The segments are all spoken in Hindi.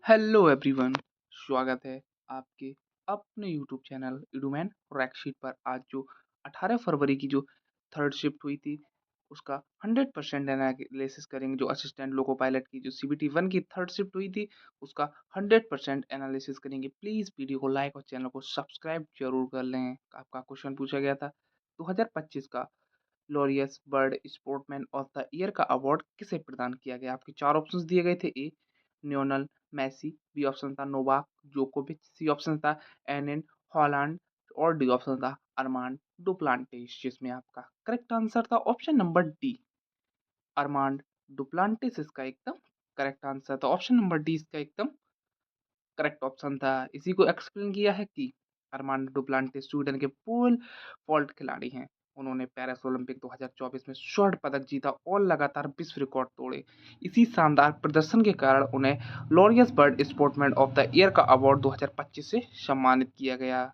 हेलो एवरीवन, स्वागत है आपके अपने यूट्यूब चैनल इडूमैन रैकशीट पर। आज जो 18 फरवरी की जो थर्ड शिफ्ट हुई थी उसका 100% एनालिसिस करेंगे। जो असिस्टेंट लोको पायलट की जो CBT 1 की थर्ड शिफ्ट हुई थी उसका 100% एनालिसिस करेंगे। प्लीज़ वीडियो को लाइक और चैनल को सब्सक्राइब जरूर कर लें। आपका क्वेश्चन पूछा गया था 2025 का Laureus bird sportsman of the year का अवार्ड किसे प्रदान किया गया। आपके चार ऑप्शंस दिए गए थे। ए न्योनल मैसी, बी ऑप्शन था नोवाक जोकोविच, सी ऑप्शन था एनएन हॉलैंड और डी ऑप्शन था अरमांड डुप्लांटिस, जिसमें आपका करेक्ट आंसर था ऑप्शन नंबर डी, अरमांड डुप्लांटिस इसका एकदम करेक्ट आंसर था। ऑप्शन नंबर डी इसका एकदम करेक्ट ऑप्शन था। इसी को एक्सप्लेन किया है कि अरमांडो डुप्लांटिस स्वीडन के पोल वॉल्ट खिलाड़ी हैं। उन्होंने पेरिस ओलंपिक 2024 में स्वर्ण पदक जीता और लगातार विश्व रिकॉर्ड तोड़े। इसी शानदार प्रदर्शन के कारण उन्हें Laureus bird sportsman of the year का अवार्ड 2025 से सम्मानित किया गया।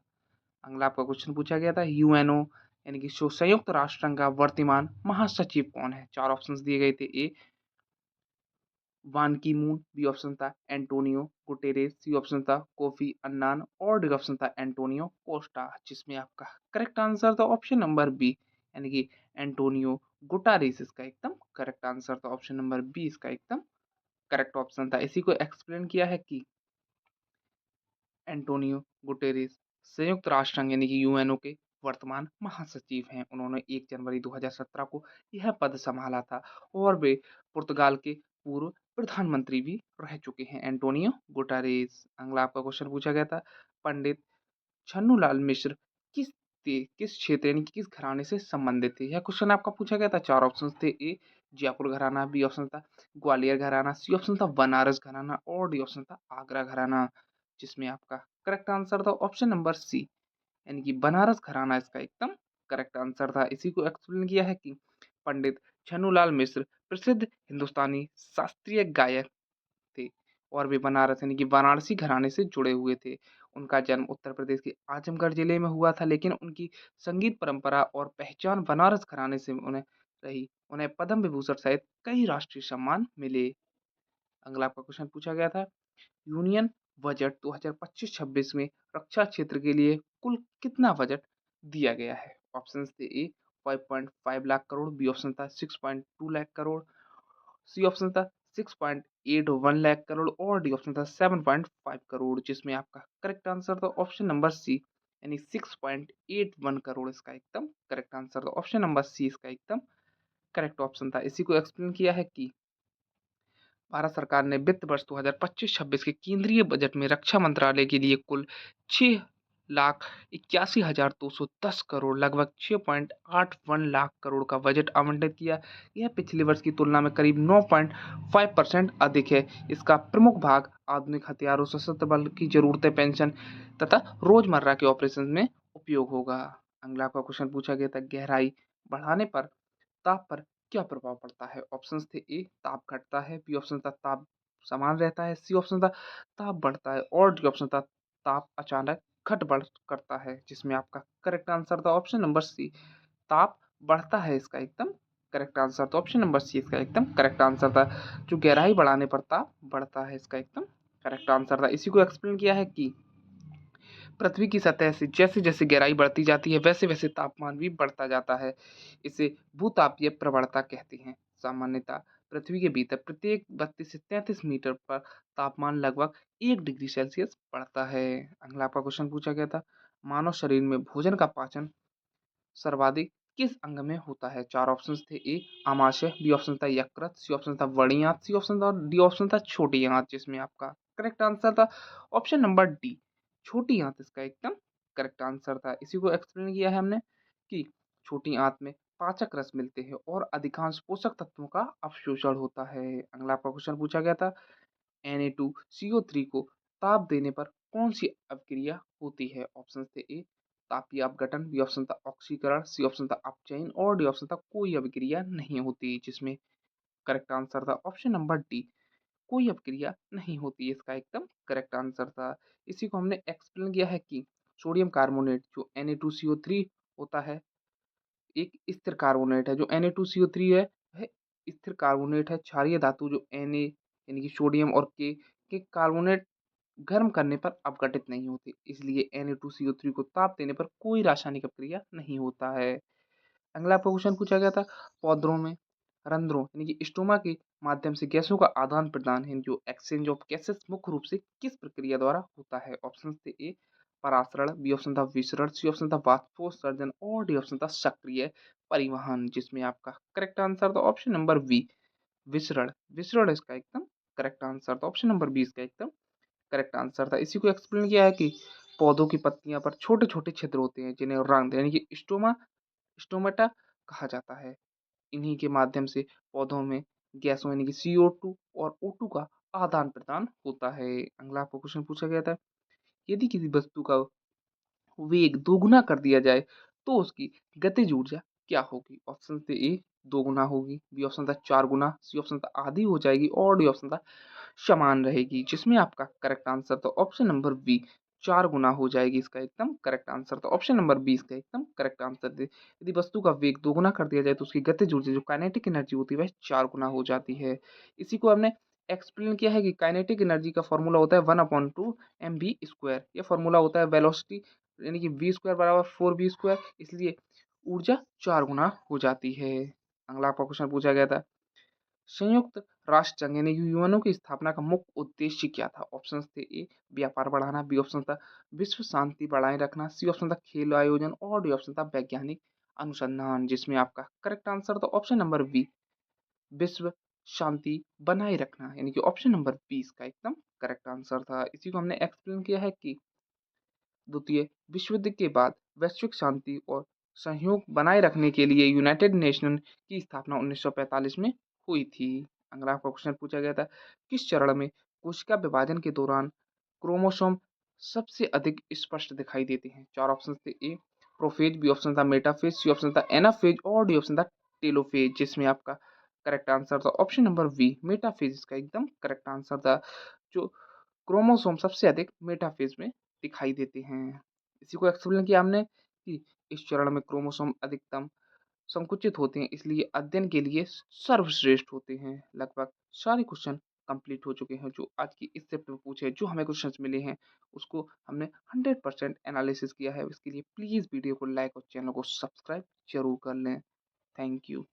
अगला आपका क्वेश्चन पूछा गया था यूएनओ यानी कि संयुक्त राष्ट्र संघ का वर्तमान महासचिव कौन है। चार ऑप्शंस दिए गए थे। ए वान की मून, बी ऑप्शन था एंटोनियो गुटेरेस, सी ऑप्शन था कोफी अन्नान और डी ऑप्शन था एंटोनियो कोस्टा, जिसमें आपका करेक्ट आंसर था ऑप्शन नंबर बी यानी कि एंटोनियो गुटारेस इसका एकदम करेक्ट आंसर था। ऑप्शन नंबर बी इसका एकदम करेक्ट ऑप्शन था। इसी को एक्सप्लेन किया है कि एंटोनियो गुटेरेस संयुक्त राष्ट्र संघ यानी कि यूएनओ के वर्तमान महासचिव हैं। उन्होंने 1 जनवरी 2017 को यह पद संभाला था और वे पुर्तगाल के पूर्व प्रधानमंत्री भी रह चुके हैं एंटोनियो गुटारेस। अगला आपका क्वेश्चन पूछा गया था पंडित छन्नूलाल मिश्र किस क्षेत्र यानी कि किस घराने से संबंधित थे। यह क्वेश्चन आपका पूछा गया था। चार ऑप्शन थे। ए जयपुर घराना, बी ऑप्शन था ग्वालियर घराना, सी ऑप्शन था बनारस घराना और डी ऑप्शन था आगरा घराना, जिसमें आपका करेक्ट आंसर था ऑप्शन नंबर सी यानी कि बनारस घराना इसका एकदम करेक्ट आंसर था। इसी को एक्सप्लेन किया है कि पंडित छन्नूलाल मिश्र प्रसिद्ध हिंदुस्तानी शास्त्रीय गायक थे और वे बनारस यानी कि वाराणसी घराने से जुड़े हुए थे। उनका जन्म उत्तर प्रदेश के आजमगढ़ जिले में हुआ था, लेकिन उनकी संगीत परंपरा और पहचान बनारस घराने से उन्हें रही। उन्हें पद्म विभूषण सहित कई राष्ट्रीय सम्मान मिले। अगला आपका क्वेश्चन पूछा गया था यूनियन बजट 2025-26 में रक्षा क्षेत्र के लिए कुल कितना बजट दिया गया है। ऑप्शन थे। ए 5.5 लाख करोड़, बी ऑप्शन था 6.2 लाख करोड़, सी ऑप्शन था 6.81 लाख करोड़ और डी ऑप्शन था 7.5 करोड़, जिसमें आपका करेक्ट आंसर था ऑप्शन नंबर सी यानी 6.81 करोड़ इसका एकदम करेक्ट आंसर था। ऑप्शन नंबर सी इसका एकदम करेक्ट ऑप्शन था। इसी को एक्सप्लेन किया है कि भारत सरकार ने वित्त वर्ष 2025-26 के केंद्रीय बजट में रक्षा मंत्रालय के लिए कुल 6,81,210 करोड़ लगभग 6.81 लाख करोड़ का बजट आवंटित किया। यह पिछले वर्ष की तुलना में करीब 9.5% अधिक है। इसका प्रमुख भाग आधुनिक हथियारों, सशस्त्र बल की जरूरतें, पेंशन तथा रोजमर्रा के ऑपरेशन में उपयोग होगा। अगला आपका क्वेश्चन पूछा गया था गहराई बढ़ाने पर ताप पर क्या प्रभाव पड़ता है। ऑप्शंस थे। ए ताप घटता है, बी ऑप्शन था ताप समान रहता है, सी ऑप्शन था ताप बढ़ता है और डी ऑप्शन था ताप अचानक घट बढ़ करता है, जिसमें आपका करेक्ट आंसर था ऑप्शन नंबर सी ताप बढ़ता है इसका एकदम करेक्ट आंसर था। ऑप्शन नंबर सी इसका एकदम करेक्ट आंसर था। जो गहराई बढ़ाने पर ताप बढ़ता है इसका एकदम करेक्ट आंसर था। इसी को एक्सप्लेन किया है कि पृथ्वी की सतह से जैसे जैसे गहराई बढ़ती जाती है वैसे वैसे तापमान भी बढ़ता जाता है। इसे भूतापीय प्रवणता कहते हैं। सामान्यतः पृथ्वी के भीतर प्रत्येक 32 से 33 मीटर पर तापमान लगभग 1 डिग्री सेल्सियस बढ़ता है। अगला आपका क्वेश्चन पूछा गया था मानव शरीर में भोजन का पाचन सर्वाधिक किस अंग में होता है। चार ऑप्शन थे। ए आमाशय, बी ऑप्शन था यकृत, सी ऑप्शन था बड़ी आंत, सी ऑप्शन था डी ऑप्शन था छोटी आंत, जिसमें आपका करेक्ट आंसर था ऑप्शन नंबर डी छोटी आंत इसका एकदम करेक्ट आंसर था। इसी को एक्सप्लेन किया है हमने कि छोटी आंत में पाचक रस मिलते हैं और अधिकांश पोषक तत्वों का अवशोषण होता है। अगला आपका क्वेश्चन पूछा गया था Na2CO3 को ताप देने पर कौन सी अभिक्रिया होती है। ऑप्शन थे। ए तापीय अपघटन, बी ऑप्शन था ऑक्सीकरण, सी ऑप्शन था अपचयन और डी ऑप्शन था कोई अभिक्रिया नहीं होती, जिसमें करेक्ट आंसर था ऑप्शन नंबर डी कोई अभिक्रिया नहीं होती, इसका एकदम करेक्ट आंसर था। इसी को हमने एक्सप्लेन किया है कि सोडियम कार्बोनेट जो Na2CO3 होता है एक स्थिर कार्बोनेट है। जो Na2CO3 है वह स्थिर कार्बोनेट है। क्षारीय धातु जो Na यानी कि सोडियम और के के कार्बोनेट गर्म करने पर अपघटित नहीं होते, इसलिए Na2CO3 को ताप देने पर कोई रासायनिक अपक्रिया नहीं होता है। अगला आपका क्वेश्चन पूछा गया था, पौधों में रंध्रों यानी कि स्टोमा के माध्यम से गैसों का आदान प्रदान है जो एक्सचेंज ऑफ गैसेस मुख्य रूप से किस प्रक्रिया द्वारा होता है? ऑप्शन थे ए परासरण, बी ऑप्शन था विसरण, सी ऑप्शन था वाष्पोत्सर्जन और डी ऑप्शन था सक्रिय परिवहन, जिसमें आपका करेक्ट आंसर था ऑप्शन नंबर बी विसरण। विसरण इसका एकदम करेक्ट आंसर था, ऑप्शन नंबर बी इसका एकदम करेक्ट आंसर था। इसी को एक्सप्लेन किया है कि पौधों की पत्तियां पर छोटे छोटे छिद्र होते हैं जिन्हें रंध्र यानी कि स्टोमेटा कहा जाता है। इन्हीं के माध्यम से पौधों में गैसों यानी कि CO2 और O2 का आदान प्रदान होता है। अगला आपको क्वेश्चन पूछा गया था, यदि किसी वस्तु का वेग दोगुना कर दिया जाए तो उसकी गतिज ऊर्जा क्या होगी? ऑप्शन थे ए दोगुना होगी, बी ऑप्शन था 4 गुना, सी ऑप्शन था आधी हो जाएगी और डी ऑप्शन था समान रहेगी, जिसमें आपका करेक्ट आंसर था ऑप्शन नंबर बी 4 गुना हो जाएगी। इसका एकदम करेक्ट आंसर था ऑप्शन नंबर बी इसका एकदम करेक्ट आंसर थे। यदि वस्तु का वेग दोगुना कर दिया जाए तो उसकी गतिज ऊर्जा जो काइनेटिक एनर्जी होती है वह 4 गुना हो जाती है। इसी को हमने एक्सप्लेन किया है कि काइनेटिक एनर्जी का फॉर्मूला होता है 1/2 mv²। यह फॉर्मूला होता है वेलोसिटी यानी कि v² बराबर 4v², इसलिए ऊर्जा 4 गुना हो जाती है। अगला आपका क्वेश्चन पूछा गया था, संयुक्त राष्ट्र संघ यानी यूएनओ की स्थापना का मुख्य उद्देश्य क्या था? ऑप्शन थे ए व्यापार बढ़ाना, बी ऑप्शन था विश्व शांति बनाए रखना, सी ऑप्शन था खेल आयोजन और डी ऑप्शन था वैज्ञानिक अनुसंधान, जिसमें आपका करेक्ट आंसर था ऑप्शन नंबर बी विश्व शांति बनाए रखना, यानी कि ऑप्शन नंबर 20 का एकदम करेक्ट आंसर था। इसी को हमने एक्सप्लेन किया है कि द्वितीय विश्व युद्ध के बाद वैश्विक शांति और सहयोग बनाए रखने के लिए यूनाइटेड नेशन की स्थापना 1945 में हुई थी। अगला आपका क्वेश्चन पूछा गया था, किस चरण में कोशिका विभाजन के दौरान क्रोमोसोम सबसे अधिक स्पष्ट दिखाई देते हैं? चार ऑप्शन थे, ए प्रोफेज, बी ऑप्शन था मेटाफेज, सी ऑप्शन था एनाफेज और डी ऑप्शन था टेलोफेज, जिसमें आपका करेक्ट आंसर था ऑप्शन नंबर बी मेटाफेज इसका एकदम करेक्ट आंसर था। जो क्रोमोसोम सबसे अधिक मेटाफेज में दिखाई देते हैं। इसी को एक्सप्लेन किया हमने कि इस चरण में क्रोमोसोम अधिकतम संकुचित होते हैं, इसलिए अध्ययन के लिए सर्वश्रेष्ठ होते हैं। लगभग सारे क्वेश्चन कंप्लीट हो चुके हैं जो आज की इस शिफ्ट में पूछे, जो हमें क्वेश्चंस मिले हैं उसको हमने 100% एनालिसिस किया है। इसके लिए प्लीज़ वीडियो को लाइक और चैनल को सब्सक्राइब जरूर कर लें। Thank you.